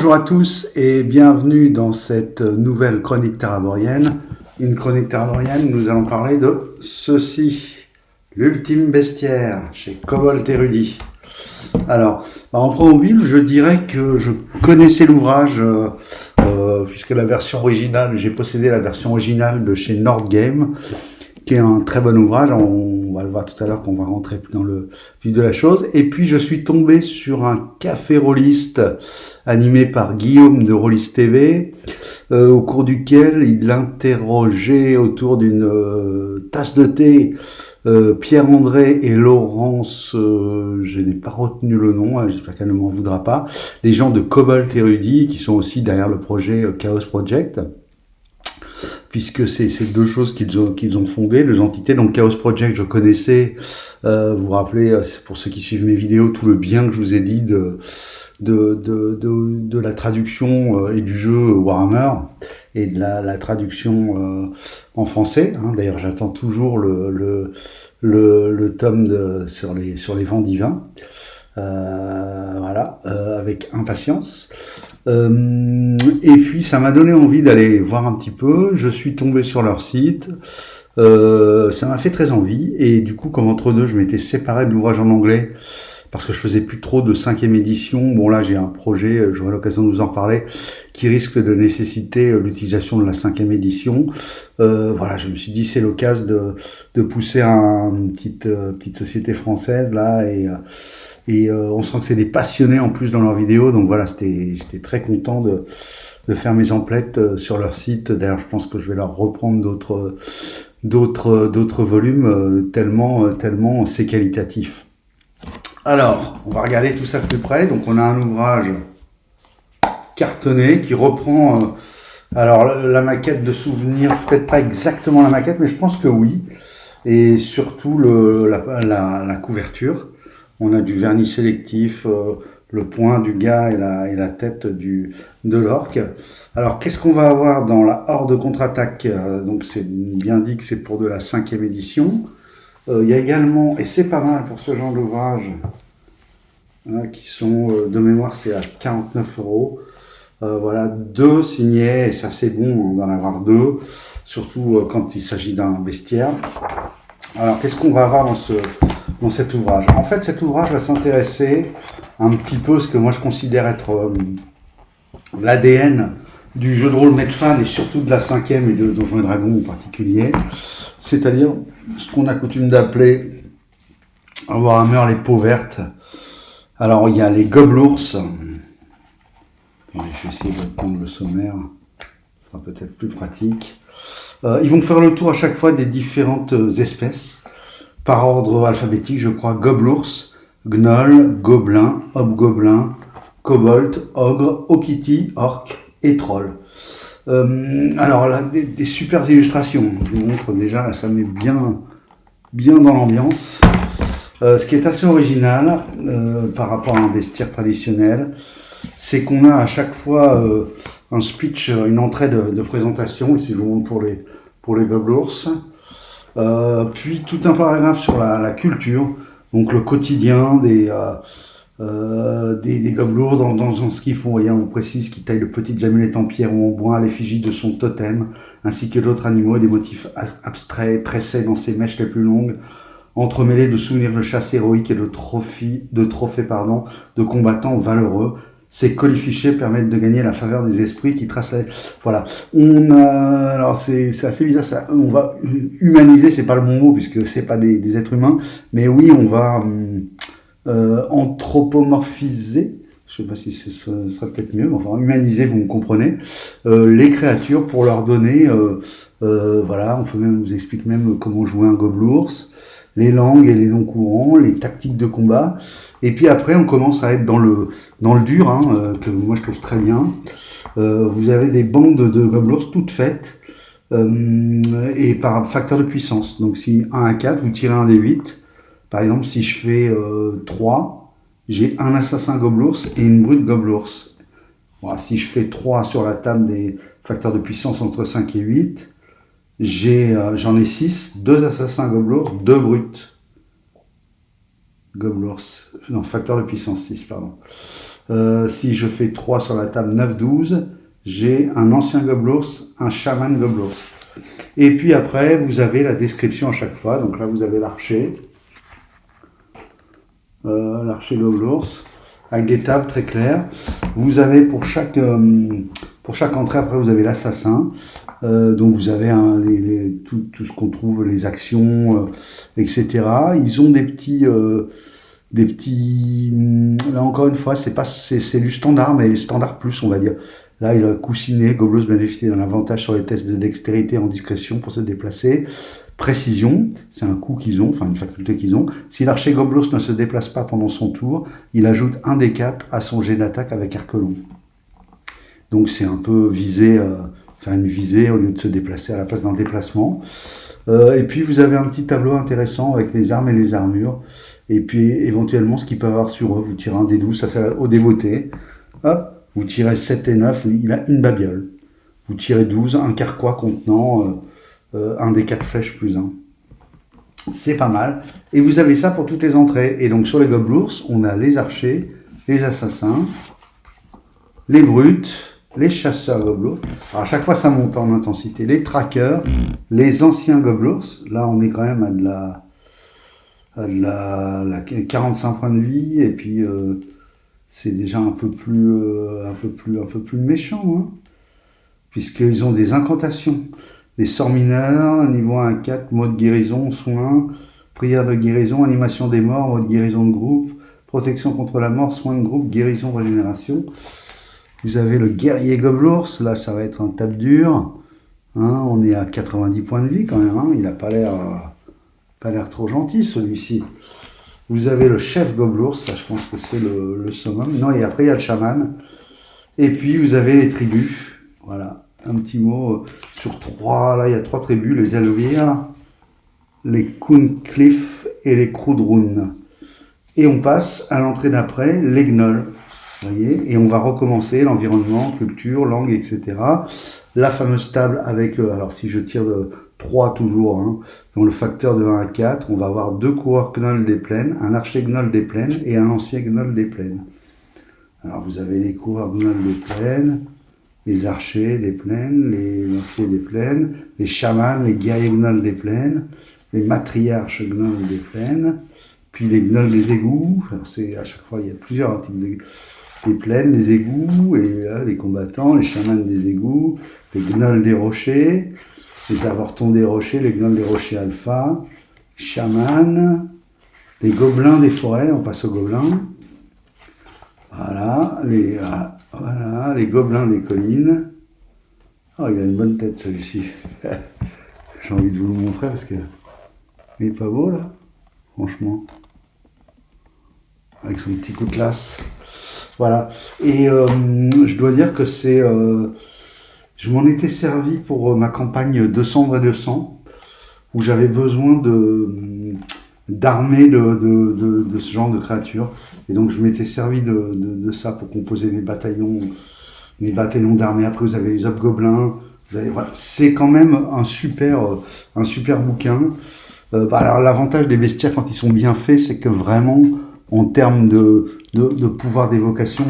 Bonjour à tous et bienvenue dans cette nouvelle chronique taraborienne. Une chronique taraborienne, nous allons parler de ceci, l'ultime bestiaire chez Kobold et Rudy. Alors, en préambule, je dirais que je connaissais l'ouvrage puisque la version originale, j'ai possédé la version originale de chez Nordgame, qui est un très bon ouvrage. On va le voir tout à l'heure, qu'on va rentrer plus dans le vif de la chose. Et puis je suis tombé sur un café rôliste animé par Guillaume de Rôliste TV, au cours duquel il interrogeait autour d'une tasse de thé Pierre-André et Laurence, je n'ai pas retenu le nom, j'espère qu'elle ne m'en voudra pas, les gens de Kobold et Rudy, qui sont aussi derrière le projet Chaos Project, puisque c'est deux choses qu'ils ont fondées, deux entités. Donc Chaos Project, je connaissais, vous vous rappelez, pour ceux qui suivent mes vidéos, tout le bien que je vous ai dit de la traduction et du jeu Warhammer, et de la traduction en français. D'ailleurs, j'attends toujours le tome sur les vents divins. Voilà, avec impatience. Et puis ça m'a donné envie d'aller voir un petit peu. Je suis tombé sur leur site. Ça m'a fait très envie. Et du coup, comme entre deux, je m'étais séparé de l'ouvrage en anglais parce que je faisais plus trop de 5e édition. Bon, là, j'ai un projet, j'aurai l'occasion de vous en reparler, qui risque de nécessiter l'utilisation de la 5e édition. Voilà, je me suis dit, c'est l'occasion de pousser une petite société française, là, et on sent que c'est des passionnés en plus dans leurs vidéos. Donc voilà, j'étais très content de faire mes emplettes sur leur site. D'ailleurs, je pense que je vais leur reprendre d'autres volumes, tellement c'est qualitatif. Alors, on va regarder tout ça de plus près. Donc, on a un ouvrage cartonné qui reprend alors la maquette de souvenir, peut-être pas exactement la maquette, mais je pense que oui. Et surtout la couverture. On a du vernis sélectif, le poing du gars et la tête de l'orque. Alors, qu'est-ce qu'on va avoir dans la Horde contre-attaque? Donc, c'est bien dit que c'est pour de la 5e édition. Il y a également, et c'est pas mal pour ce genre d'ouvrage, qui sont, de mémoire, c'est à 49 €. Voilà, 2 signés, et ça c'est bon d'en avoir 2, surtout quand il s'agit d'un bestiaire. Alors, qu'est-ce qu'on va avoir dans cet ouvrage? En fait, cet ouvrage va s'intéresser un petit peu à ce que moi je considère être l'ADN du jeu de rôle Medfan, et surtout de la 5e et de Donjons et Dragons en particulier, c'est-à-dire ce qu'on a coutume d'appeler à Warhammer les peaux vertes. Alors, il y a les gobelours. Je vais essayer de prendre le sommaire, ça sera peut-être plus pratique. Ils vont faire le tour à chaque fois des différentes espèces, par ordre alphabétique, je crois. Gobelours, Gnoll, Gobelin, Hobgoblin, Kobold, Ogre, Okiti, Orc et Troll. Alors là, des super illustrations. Je vous montre déjà, là, ça met bien dans l'ambiance. Ce qui est assez original par rapport à un bestiaire traditionnel, c'est qu'on a à chaque fois un speech, une entrée de présentation. Ici, je vous montre pour les gobelours. Puis tout un paragraphe sur la culture, donc le quotidien des gobelours dans ce qu'ils font. Voyez, on vous précise qu'ils taillent de petites amulettes en pierre ou en bois à l'effigie de son totem, ainsi que d'autres animaux et des motifs abstraits tressés dans ses mèches les plus longues, entremêlés de souvenirs de chasse héroïques et de trophées de combattants valeureux. Ces colifichets permettent de gagner la faveur des esprits qui tracent la... Voilà. Alors c'est assez bizarre, on va humaniser, c'est pas le bon mot puisque c'est pas des êtres humains, mais oui, on va anthropomorphiser, je sais pas si ce serait peut-être mieux, mais enfin humaniser, vous me comprenez, les créatures pour leur donner, voilà, vous explique même comment jouer un gobelours, les langues et les noms courants, les tactiques de combat. Et puis après, on commence à être dans le dur, que moi je trouve très bien. Vous avez des bandes de gobelours toutes faites, et par facteur de puissance. Donc si 1 à 4, vous tirez un des 8. Par exemple, si je fais 3, j'ai un assassin gobelours et une brute gobelours. Voilà, si je fais 3 sur la table des facteurs de puissance entre 5 et 8, j'en ai 6, 2 assassins gobelours, 2 brutes. Goblours, non, facteur de puissance 6, pardon. Si je fais 3 sur la table, 9, 12, j'ai un ancien Goblours, un chaman Goblours. Et puis après, vous avez la description à chaque fois. Donc là, vous avez l'archer Goblours, avec des tables très claires. Vous avez pour chaque entrée, après, vous avez l'assassin. Donc vous avez tout ce qu'on trouve, les actions, etc. Ils ont des petits, là encore une fois, c'est du standard, mais standard plus, on va dire. Là, il a coussiné, Goblours bénéficie d'un avantage sur les tests de dextérité en discrétion pour se déplacer. Précision, c'est un coup qu'ils ont, enfin une faculté qu'ils ont. Si l'archer Goblours ne se déplace pas pendant son tour, il ajoute un des 4 à son jet d'attaque avec arc long. Donc c'est un peu visé, faire une visée au lieu de se déplacer à la place d'un déplacement. Et puis vous avez un petit tableau intéressant avec les armes et les armures. Et puis éventuellement ce qu'il peut avoir sur eux, vous tirez un des 12, ça c'est au dévoté. Hop, vous tirez 7 et 9, il a une babiole. Vous tirez 12, un carquois contenant un des 4 flèches plus 1. C'est pas mal. Et vous avez ça pour toutes les entrées. Et donc sur les Goblours, on a les archers, les assassins, les brutes, les chasseurs Goblours. Alors à chaque fois ça monte en intensité. Les trackers, les anciens Goblours. Là on est quand même à de la 45 points de vie. Et puis c'est déjà un peu plus méchant, hein, puisqu'ils ont des incantations. Des sorts mineurs, niveau 1 à 4, mode guérison, soin, prière de guérison, animation des morts, mode guérison de groupe, protection contre la mort, soin de groupe, guérison, régénération. Vous avez le guerrier Goblours, là ça va être un tape dur. Hein, on est à 90 points de vie quand même, hein, il n'a pas l'air trop gentil celui-ci. Vous avez le chef Goblours, ça je pense que c'est le summum. Non, et après il y a le chaman. Et puis vous avez les tribus, voilà. Un petit mot sur 3, là il y a 3 tribus, les Elvir, les Kuncliffe et les Krudrun. Et on passe à l'entrée d'après, les Gnolls, voyez, et on va recommencer l'environnement, culture, langue, etc. La fameuse table avec, alors si je tire de 3 toujours, hein, dans le facteur de 1 à 4, on va avoir 2 coureurs Gnolls des plaines, un archer Gnoll des plaines et un ancien Gnoll des plaines. Alors vous avez les coureurs Gnolls des plaines, les archers des plaines, les lanciers des plaines, les chamans, les guerriers Gnolls des plaines, les matriarches Gnolls des plaines, puis les Gnolls des égouts. C'est à chaque fois il y a plusieurs types des plaines, les égouts, et les combattants, les chamans des égouts, les Gnolls des rochers, les avortons des rochers, les Gnolls des rochers alpha, les chamans, les gobelins des forêts, on passe aux gobelins. Voilà, les gobelins des collines. Oh, il a une bonne tête celui-ci. J'ai envie de vous le montrer parce que il est pas beau là, franchement. Avec son petit coup de classe. Voilà. Et je dois dire que je m'en étais servi pour ma campagne 200 et 200, où j'avais besoin d'armées de ce genre de créatures. Et donc je m'étais servi de ça pour composer mes bataillons d'armée. Après vous avez les hobgoblins, voilà. C'est quand même un super bouquin. Alors l'avantage des bestiaires quand ils sont bien faits, c'est que vraiment en termes de pouvoir d'évocation,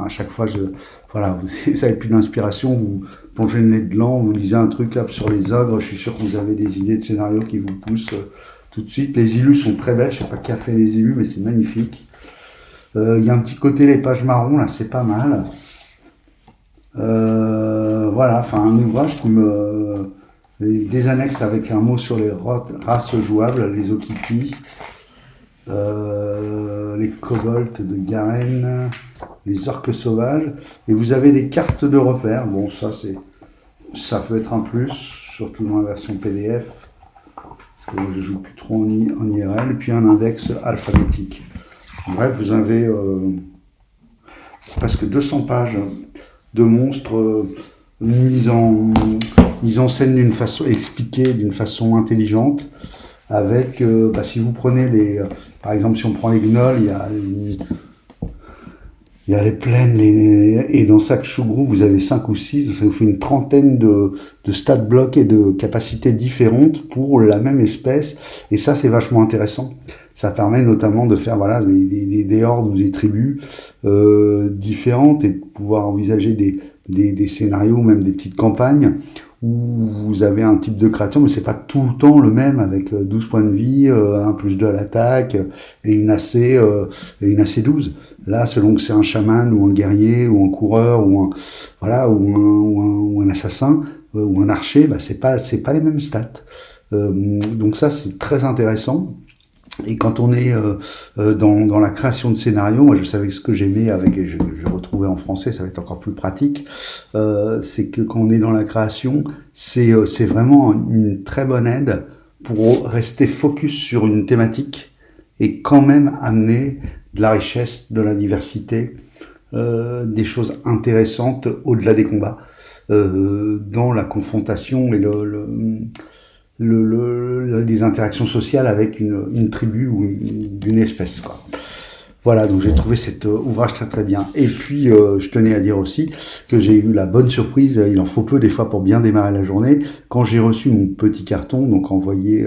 à chaque fois vous avez plus d'inspiration, vous plongez le nez dedans, vous lisez un truc sur les ogres, je suis sûr que vous avez des idées de scénario qui vous poussent tout de suite. Les illus sont très belles, je sais pas qui a fait les illus, mais c'est magnifique. Il y a un petit côté les pages marron, là c'est pas mal. Voilà, un ouvrage qui des annexes avec un mot sur les races jouables, les Okiti, les kobolds de Garen, les orques sauvages, et vous avez des cartes de repères. Bon, ça peut être un plus, surtout dans la version PDF, parce que je joue plus trop en IRL, et puis un index alphabétique. Bref, vous avez presque 200 pages de monstres mis en scène d'une façon expliquée d'une façon intelligente, avec si vous prenez par exemple si on prend les gnolls, il y a les plaines, et dans chaque sous-groupe vous avez 5 ou 6, donc ça vous fait une trentaine de stat blocks et de capacités différentes pour la même espèce, et ça c'est vachement intéressant. Ça permet notamment de faire voilà, des hordes ou des tribus différentes et de pouvoir envisager des scénarios, même des petites campagnes où vous avez un type de créature, mais c'est pas tout le temps le même, avec 12 points de vie, 1+2 à l'attaque, et une AC 12. Là, selon que c'est un chaman, ou un guerrier, ou un coureur, voilà, ou un assassin, ou un archer, bah, c'est pas les mêmes stats. Donc ça, c'est très intéressant. Et quand on est dans la création de scénarios, moi je savais que ce que j'aimais avec, et je retrouvais en français, ça va être encore plus pratique, c'est que quand on est dans la création, c'est vraiment une très bonne aide pour rester focus sur une thématique et quand même amener de la richesse, de la diversité, des choses intéressantes au-delà des combats, dans la confrontation et les interactions sociales avec une tribu ou d'une espèce, quoi. Voilà, donc j'ai trouvé cet ouvrage très très bien. Et puis, je tenais à dire aussi que j'ai eu la bonne surprise, il en faut peu des fois pour bien démarrer la journée, quand j'ai reçu mon petit carton, donc envoyé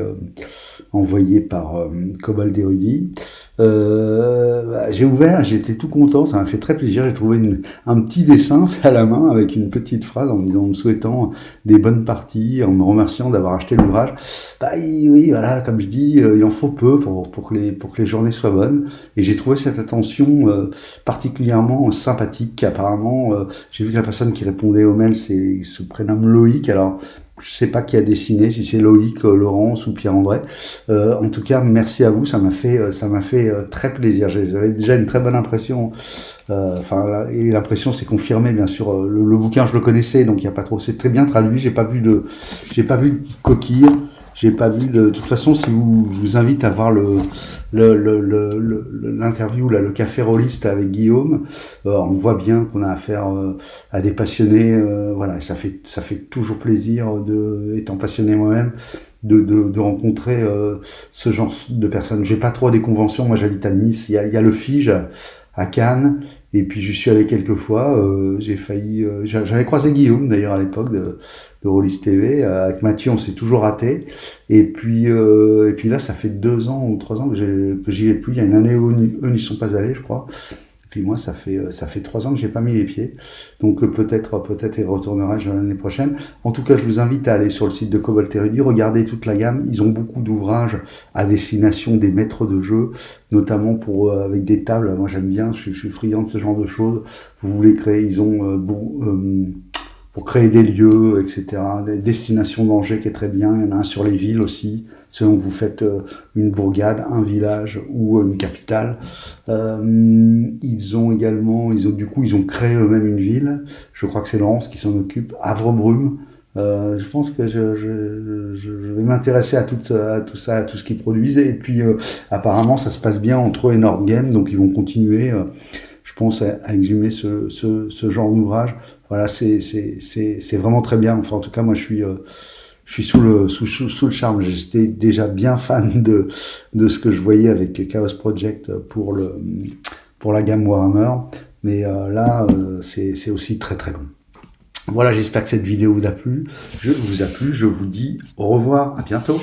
par Cobalt Érudit. J'ai ouvert, j'étais tout content, ça m'a fait très plaisir. J'ai trouvé un petit dessin fait à la main avec une petite phrase en me souhaitant des bonnes parties, en me remerciant d'avoir acheté l'ouvrage. Oui, voilà, comme je dis, il en faut peu pour que les journées soient bonnes. Et j'ai trouvé cette attention particulièrement sympathique. Apparemment, j'ai vu que la personne qui répondait au mail se prénomme Loïc. Alors, je sais pas qui a dessiné, si c'est Loïc, Laurence ou Pierre-André. En tout cas, merci à vous, ça m'a fait très plaisir. J'avais déjà une très bonne impression. Et l'impression s'est confirmée, bien sûr. Le bouquin, je le connaissais, donc il y a pas trop. C'est très bien traduit. J'ai pas vu de coquille. J'ai pas vu de toute façon. Si je vous invite à voir l'interview là, le café rôliste avec Guillaume, on voit bien qu'on a affaire à des passionnés. Voilà, ça fait toujours plaisir étant passionné moi-même, de rencontrer ce genre de personnes. J'ai pas trop des conventions. Moi, j'habite à Nice. Il y a le Fige à Cannes. Et puis je suis allé quelques fois, j'ai failli, j'avais croisé Guillaume d'ailleurs à l'époque de Rollis TV, avec Mathieu on s'est toujours raté, et puis là ça fait 2 ans ou 3 ans que j'y vais plus, il y a une année où eux n'y sont pas allés je crois, et puis moi ça fait 3 ans que j'ai pas mis les pieds, donc peut-être y retournerai l'année prochaine. En tout cas je vous invite à aller sur le site de Cobalt Érudit, regardez toute la gamme, ils ont beaucoup d'ouvrages à destination des maîtres de jeu, notamment avec des tables. Moi j'aime bien, je suis friand de ce genre de choses. Vous voulez créer, ils ont pour créer des lieux, etc. Des destinations d'Angers qui est très bien. Il y en a un sur les villes aussi, selon que vous faites une bourgade, un village ou une capitale. Ils ont créé eux-mêmes une ville. Je crois que c'est Laurence qui s'en occupe. Havre-Brume. Je pense que je vais m'intéresser à tout ça, à tout ce qu'ils produisent. Et puis, apparemment, ça se passe bien entre eux et Nordgame, donc ils vont continuer, je pense, à exhumer ce genre d'ouvrage. Voilà, c'est vraiment très bien. Enfin, en tout cas, moi, je suis sous le charme. J'étais déjà bien fan de ce que je voyais avec Chaos Project pour la gamme Warhammer. Mais là, c'est aussi très très bon. Voilà, j'espère que cette vidéo vous a plu. Je vous dis au revoir, à bientôt.